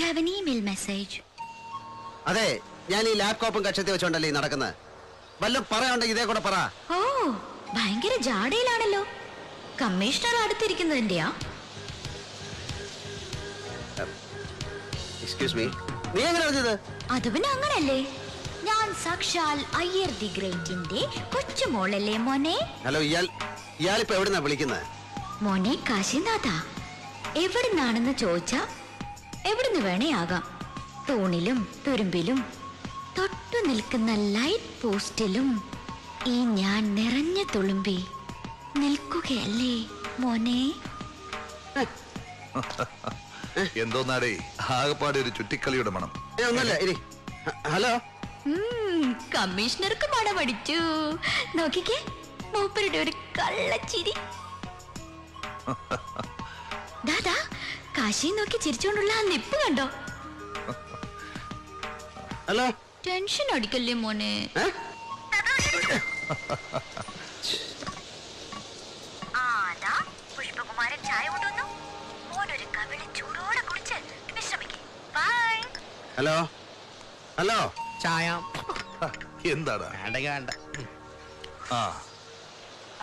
have an email message. അതെ, ഞാൻ ഈ ലാപ്ടോപ്പും കക്ഷത്തി വെച്ചോണ്ടല്ലേ നടക്കുന്നത്. വല്ലതും പറയാനുണ്ടെങ്കിൽ ഇതേ കൂടെ പറ. ഓ, ഭയങ്കര ജാടയിലാണല്ലോ. കമ്മീഷണർ അടുത്തിരിക്കുന്നതിന്റെയാ? എക്സ്ക്യൂസ് മീ, നീ എങ്ങനെ അറിഞ്ഞത്? അത് പിന്നെ അങ്ങനല്ലേ, ഞാൻ സാക്ഷാൽ അയ്യർ ദി ഗ്രേറ്റിന്റെ കൊച്ചുമോളല്ലേ മോനെ. ഹലോ, ഇയാളിപ്പോ എവിടുന്നാ വിളിക്കുന്നത്? മോനെ കാശിനാഥ, എവിടുന്നാണെന്ന് ചോദിച്ചാ എവിടുന്ന് വേണേ ആകാം. തൂണിലും തുരുമ്പിലും തൊട്ടു നിൽക്കുന്ന ലൈറ്റ് പോസ്റ്റിലും ഈ ഞാൻ നിറഞ്ഞ തുളുമ്പി നിൽക്കുകയല്ലേ മോനെ. എന്തോന്നാടേ ആകെപ്പാടെ ഒരു ചുറ്റിക്കളിയുടെ മണം. ഹലോ, കമ്മീഷണർക്ക് മണം അടിച്ചു. നോക്കിക്കേ, മൂപ്പരുടെ ഒരു കള്ളച്ചിരി. ദാദാ, കാശി നോക്കി ചിരിച്ചോണ്ടുള്ള ആ നിപ്പ് കണ്ടോ? ഹലോ, ടെൻഷൻ അടിക്കല്ലേ മോനെ. പുഷ്പകുമാരൻ ചായ കൊണ്ടുവന്നു. മോനൊരു കവിളി ചൂടോടെ കുടിച്ച് വിശ്രമിക്കേ. ബൈ. ഹലോ, ഹലോ, ചായ എന്താടാ? വേണ്ട. ആ